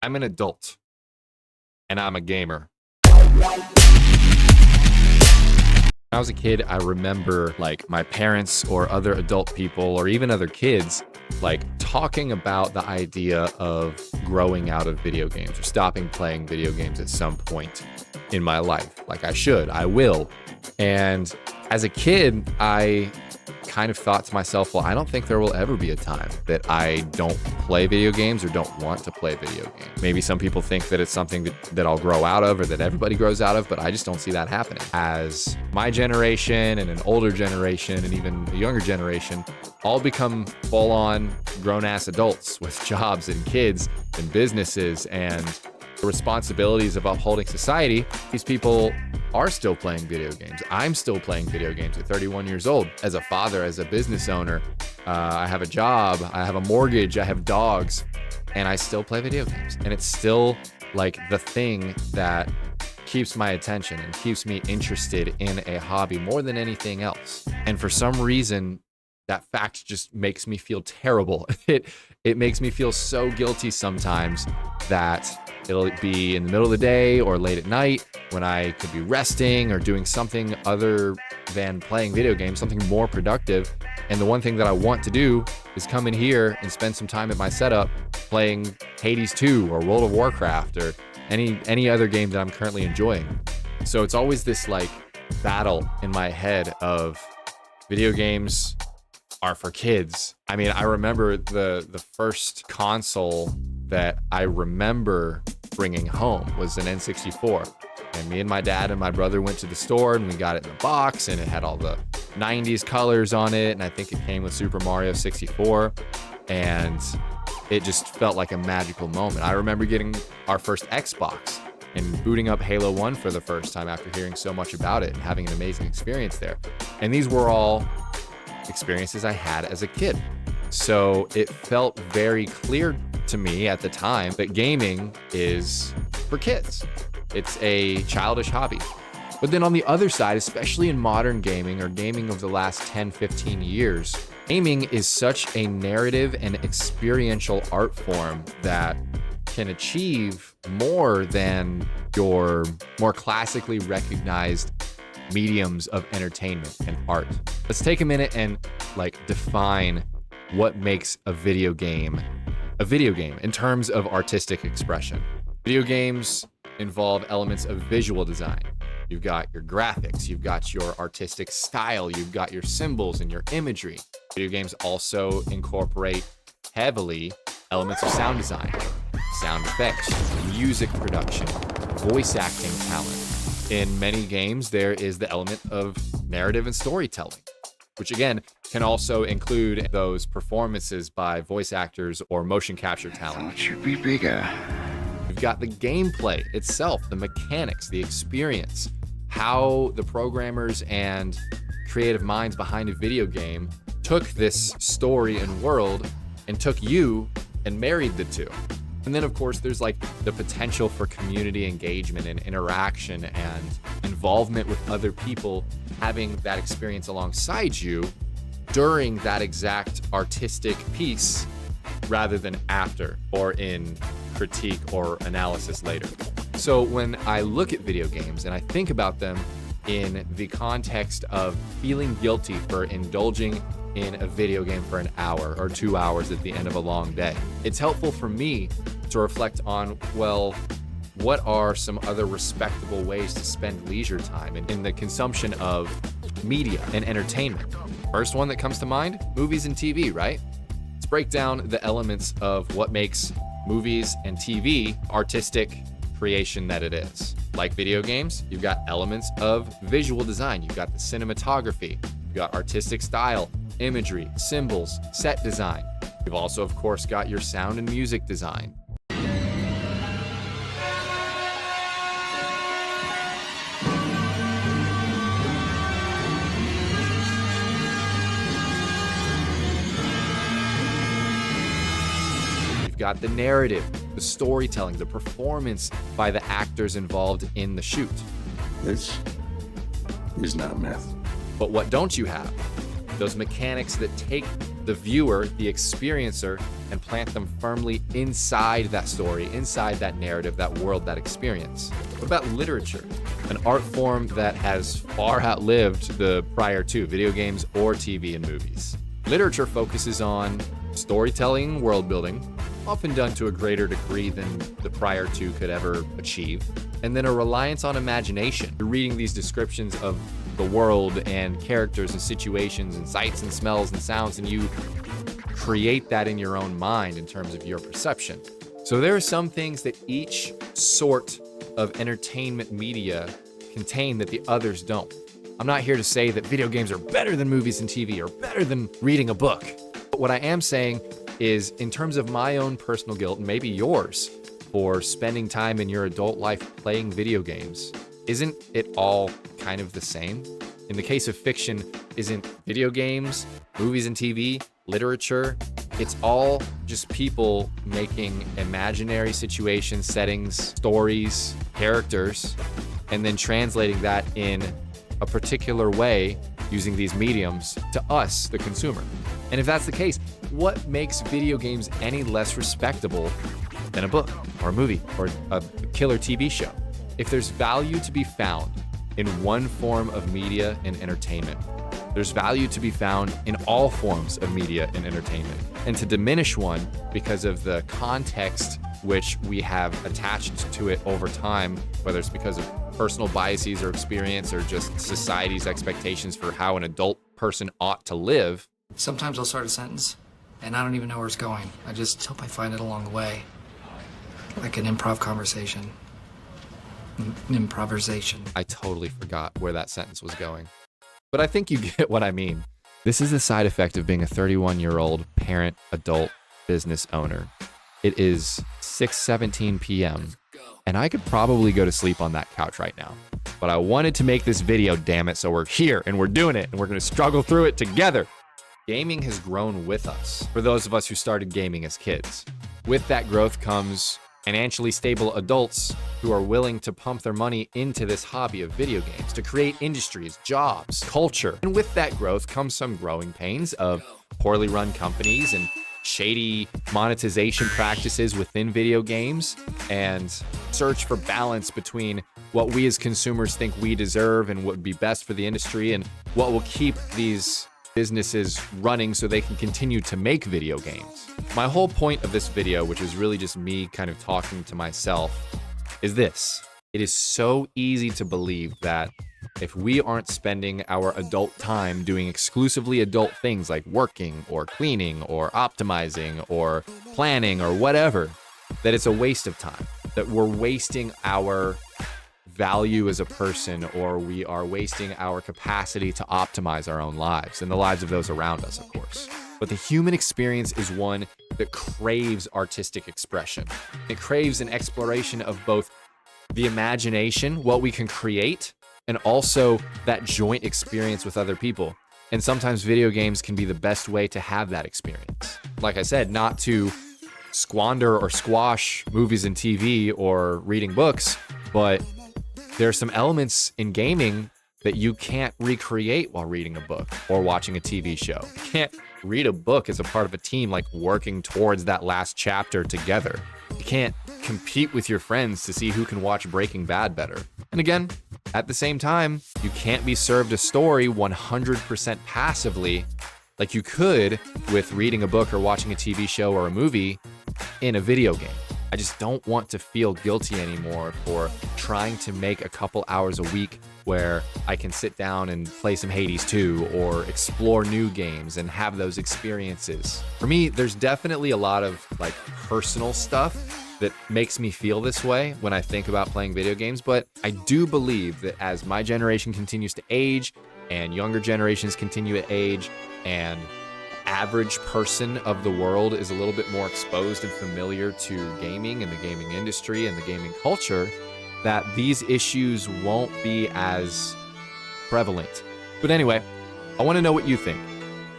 I'm an adult and I'm a gamer. When I was a kid, I remember like my parents or other adult people or even other kids like talking about the idea of growing out of video games or stopping playing video games at some point in my life. Like I will. And as a kid, I kind of thought to myself, well, I don't think there will ever be a time that I don't play video games or don't want to play video games. Maybe some people think that it's something that I'll grow out of or that everybody grows out of, but I just don't see that happening. As my generation and an older generation and even a younger generation all become full-on grown-ass adults with jobs and kids and businesses and the responsibilities of upholding society, these people are still playing video games. I'm still playing video games at 31 years old. As a father, as a business owner, I have a job, I have a mortgage, I have dogs, and I still play video games. And it's still like the thing that keeps my attention and keeps me interested in a hobby more than anything else. And for some reason, that fact just makes me feel terrible. It makes me feel so guilty sometimes that it'll be in the middle of the day or late at night when I could be resting or doing something other than playing video games, something more productive. And the one thing that I want to do is come in here and spend some time at my setup playing Hades 2 or World of Warcraft or any other game that I'm currently enjoying. So it's always this like battle in my head of video games are for kids. I mean, I remember the first console that I remember bringing home was an N64. And me and my dad and my brother went to the store and we got it in a box and it had all the 90s colors on it. And I think it came with Super Mario 64. And it just felt like a magical moment. I remember getting our first Xbox and booting up Halo 1 for the first time after hearing so much about it and having an amazing experience there. And these were all experiences I had as a kid. So it felt very clear to me at the time that gaming is for kids. It's a childish hobby. But then on the other side, especially in modern gaming or gaming of the last 10, 15 years, gaming is such a narrative and experiential art form that can achieve more than your more classically recognized mediums of entertainment and art. Let's take a minute and like define what makes a video game in terms of artistic expression. Video games involve elements of visual design. You've got your graphics, you've got your artistic style, you've got your symbols and your imagery. Video games also incorporate heavily elements of sound design, sound effects, music production, voice acting talent. In many games, there is the element of narrative and storytelling, which again can also include those performances by voice actors or motion capture talent. It should be bigger. You've got the gameplay itself, the mechanics, the experience, how the programmers and creative minds behind a video game took this story and world and took you and married the two. And then, of course, there's like the potential for community engagement and interaction and involvement with other people having that experience alongside you during that exact artistic piece rather than after or in critique or analysis later. So when I look at video games and I think about them in the context of feeling guilty for indulging in a video game for an hour or 2 hours at the end of a long day, it's helpful for me to reflect on, well, what are some other respectable ways to spend leisure time in the consumption of media and entertainment? First one that comes to mind, movies and TV, right? Let's break down the elements of what makes movies and TV artistic creation that it is. Like video games, you've got elements of visual design. You've got the cinematography, you've got artistic style, imagery, symbols, set design. You've also, of course, got your sound and music design. You've got the narrative, the storytelling, the performance by the actors involved in the shoot. This is not myth. But what don't you have? Those mechanics that take the viewer, the experiencer, and plant them firmly inside that story, inside that narrative, that world, that experience. What about literature? An art form that has far outlived the prior two, video games or TV and movies. Literature focuses on storytelling, world building, often done to a greater degree than the prior two could ever achieve, and then a reliance on imagination. You're reading these descriptions of the world and characters and situations and sights and smells and sounds, and you create that in your own mind in terms of your perception. So there are some things that each sort of entertainment media contain that the others don't. I'm not here to say that video games are better than movies and TV or better than reading a book. But what I am saying is, in terms of my own personal guilt, and maybe yours, for spending time in your adult life playing video games, isn't it all kind of the same? In the case of fiction, isn't video games, movies and TV, literature, it's all just people making imaginary situations, settings, stories, characters, and then translating that in a particular way using these mediums to us, the consumer. And if that's the case, what makes video games any less respectable than a book or a movie or a killer TV show? If there's value to be found in one form of media and entertainment, there's value to be found in all forms of media and entertainment. And to diminish one because of the context which we have attached to it over time, whether it's because of personal biases or experience or just society's expectations for how an adult person ought to live. Sometimes I'll start a sentence and I don't even know where it's going. I just hope I find it along the way. Like an improv conversation. Improvisation. I totally forgot where that sentence was going. But I think you get what I mean. This is the side effect of being a 31-year-old parent, adult, business owner. It is 6:17 p.m. and I could probably go to sleep on that couch right now. But I wanted to make this video, damn it, so we're here and we're doing it and we're gonna struggle through it together. Gaming has grown with us, for those of us who started gaming as kids. With that growth comes financially stable adults who are willing to pump their money into this hobby of video games to create industries, jobs, culture. And with that growth comes some growing pains of poorly run companies and shady monetization practices within video games, and search for balance between what we as consumers think we deserve and what would be best for the industry and what will keep these businesses running so they can continue to make video games. My whole point of this video, which is really just me kind of talking to myself, is this. It is so easy to believe that if we aren't spending our adult time doing exclusively adult things like working or cleaning or optimizing or planning or whatever, that it's a waste of time, that we're wasting our value as a person, or we are wasting our capacity to optimize our own lives and the lives of those around us, of course. But the human experience is one that craves artistic expression. It craves an exploration of both the imagination, what we can create, and also that joint experience with other people. And sometimes video games can be the best way to have that experience. Like I said, not to squander or squash movies and TV or reading books, but there are some elements in gaming that you can't recreate while reading a book or watching a TV show. You can't read a book as a part of a team, like working towards that last chapter together. You can't compete with your friends to see who can watch Breaking Bad better. And again, at the same time, you can't be served a story 100% passively like you could with reading a book or watching a TV show or a movie in a video game. I just don't want to feel guilty anymore for trying to make a couple hours a week where I can sit down and play some Hades 2 or explore new games and have those experiences. For me, there's definitely a lot of like personal stuff that makes me feel this way when I think about playing video games, but I do believe that as my generation continues to age and younger generations continue to age and average person of the world is a little bit more exposed and familiar to gaming and the gaming industry and the gaming culture, that these issues won't be as prevalent. But anyway, I want to know what you think.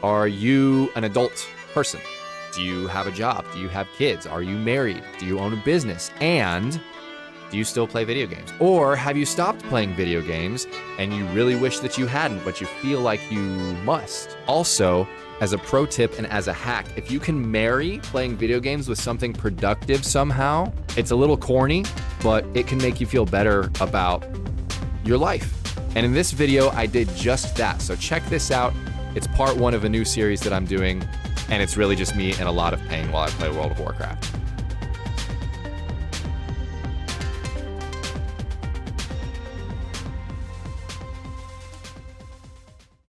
Are you an adult person? Do you have a job? Do you have kids? Are you married? Do you own a business? And Do you still play video games? Or have you stopped playing video games and you really wish that you hadn't, but you feel like you must? Also, as a pro tip and as a hack, if you can marry playing video games with something productive somehow, it's a little corny, but it can make you feel better about your life. And in this video, I did just that. So check this out. It's part 1 of a new series that I'm doing, and it's really just me in a lot of pain while I play World of Warcraft.